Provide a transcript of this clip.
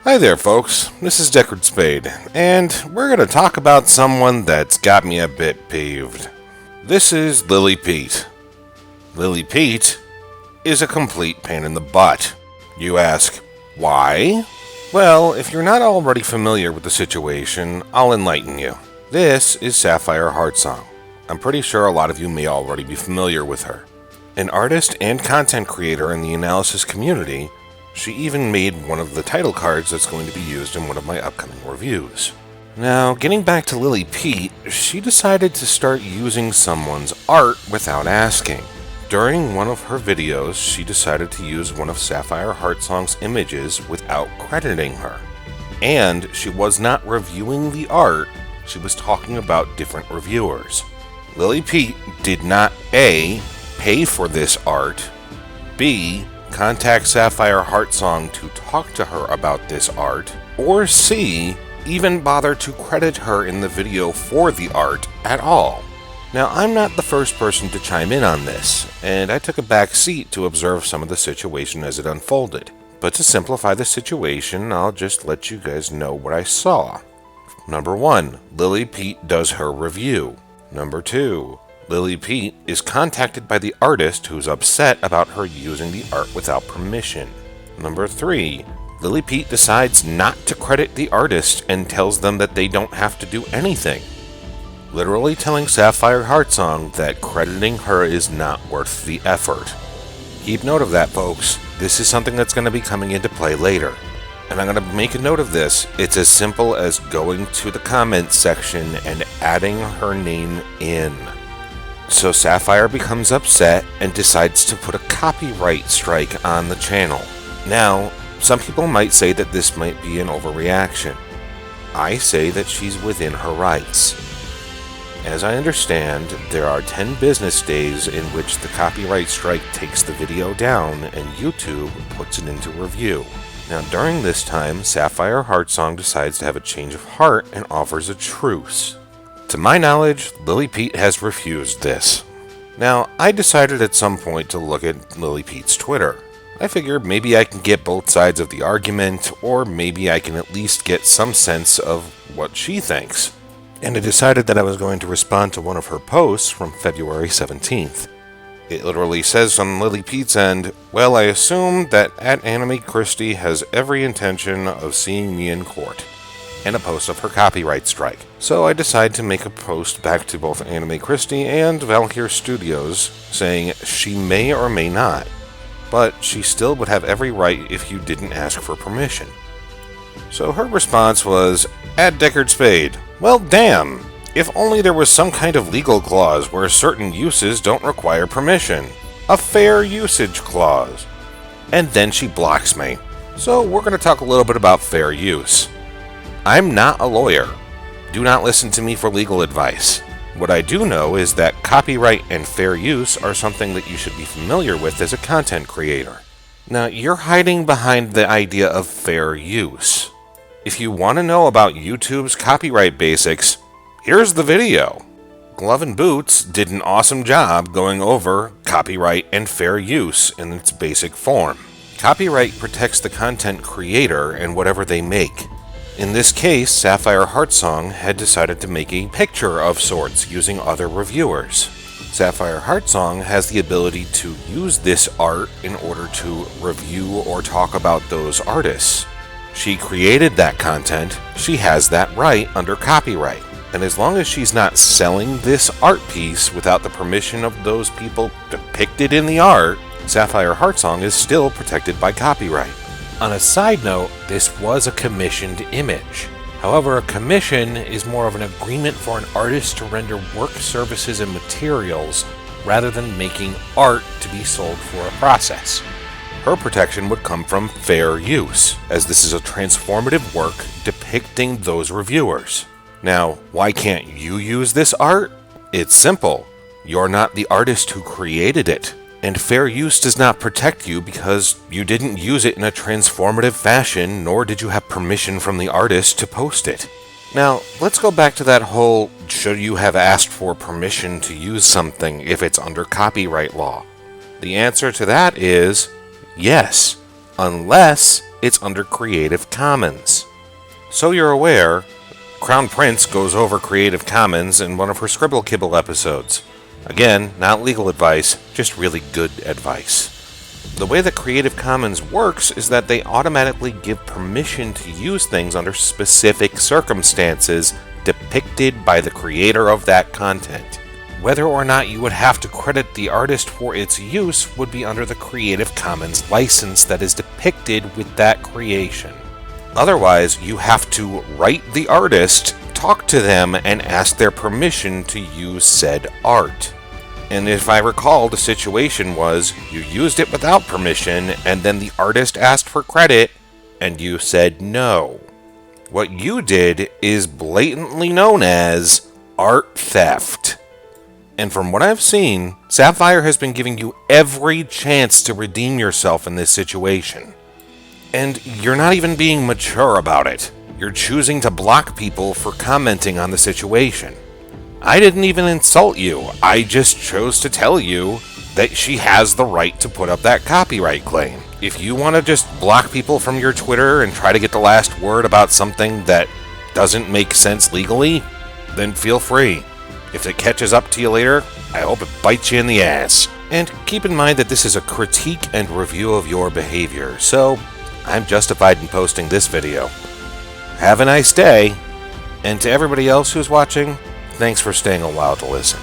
Hi there, folks. This is Deckard Spade, and we're going to talk about someone that's got me a bit peeved. This is Lily Peet. Lily Peet is a complete pain in the butt. You ask, why? Well, if you're not already familiar with the situation, I'll enlighten you. This is Sapphire Heartsong. I'm pretty sure a lot of you may already be familiar with her. An artist and content creator in the analysis community, she even made one of the title cards that's going to be used in one of my upcoming reviews. Now, getting back to Lily Peet, she decided to start using someone's art without asking. During one of her videos, she decided to use one of Sapphire Heartsong's images without crediting her. And she was not reviewing the art, she was talking about different reviewers. Lily Peet did not A, pay for this art, B, contact Sapphire Heartsong to talk to her about this art, or C, even bother to credit her in the video for the art at all. Now, I'm not the first person to chime in on this, and I took a back seat to observe some of the situation as it unfolded. But to simplify the situation, I'll just let you guys know what I saw. Number 1, Lily Peet does her review. Number 2, Lily Peet is contacted by the artist who's upset about her using the art without permission. Number 3, Lily Peet decides not to credit the artist and tells them that they don't have to do anything. Literally telling Sapphire Heartsong that crediting her is not worth the effort. Keep note of that, folks. This is something that's going to be coming into play later. And I'm going to make a note of this. It's as simple as going to the comments section and adding her name in. So Sapphire becomes upset and decides to put a copyright strike on the channel. Now, some people might say that this might be an overreaction. I say that she's within her rights. As I understand, there are 10 business days in which the copyright strike takes the video down and YouTube puts it into review. Now, during this time, Sapphire Heartsong decides to have a change of heart and offers a truce. To my knowledge, Lily Peet has refused this. Now, I decided at some point to look at Lily Peet's Twitter. I figured maybe I can get both sides of the argument, or maybe I can at least get some sense of what she thinks. And I decided that I was going to respond to one of her posts from February 17th. It literally says on Lily Peet's end, "Well, I assume that @Anime Christie has every intention of seeing me in court," and a post of her copyright strike. So I decided to make a post back to both Anime Christie and Valkyr Studios saying she may or may not, but she still would have every right if you didn't ask for permission. So her response was, @Deckard Spade, well damn, if only there was some kind of legal clause where certain uses don't require permission. A fair usage clause. And then she blocks me. So we're going to talk a little bit about fair use. I'm not a lawyer. Do not listen to me for legal advice. What I do know is that copyright and fair use are something that you should be familiar with as a content creator. Now, you're hiding behind the idea of fair use. If you want to know about YouTube's copyright basics, here's the video. Glove and Boots did an awesome job going over copyright and fair use in its basic form. Copyright protects the content creator and whatever they make. In this case, Sapphire Heartsong had decided to make a picture of sorts using other reviewers. Sapphire Heartsong has the ability to use this art in order to review or talk about those artists. She created that content, she has that right under copyright. And as long as she's not selling this art piece without the permission of those people depicted in the art, Sapphire Heartsong is still protected by copyright. On a side note, this was a commissioned image. However, a commission is more of an agreement for an artist to render work, services, and materials rather than making art to be sold for a process. Her protection would come from fair use, as this is a transformative work depicting those reviewers. Now, why can't you use this art? It's simple. You're not the artist who created it. And fair use does not protect you because you didn't use it in a transformative fashion, nor did you have permission from the artist to post it. Now, let's go back to that whole, should you have asked for permission to use something if it's under copyright law? The answer to that is yes, unless it's under Creative Commons. So you're aware, Crown Prince goes over Creative Commons in one of her Scribble Kibble episodes. Again, not legal advice, just really good advice. The way that Creative Commons works is that they automatically give permission to use things under specific circumstances depicted by the creator of that content. Whether or not you would have to credit the artist for its use would be under the Creative Commons license that is depicted with that creation. Otherwise, you have to write the artist, talk to them, and ask their permission to use said art. And if I recall, the situation was you used it without permission, and then the artist asked for credit, and you said no. What you did is blatantly known as art theft. And from what I've seen, Sapphire has been giving you every chance to redeem yourself in this situation. And you're not even being mature about it. You're choosing to block people for commenting on the situation. I didn't even insult you. I just chose to tell you that she has the right to put up that copyright claim. If you want to just block people from your Twitter and try to get the last word about something that doesn't make sense legally, then feel free. If it catches up to you later, I hope it bites you in the ass. And keep in mind that this is a critique and review of your behavior, so I'm justified in posting this video. Have a nice day, and to everybody else who's watching, thanks for staying a while to listen.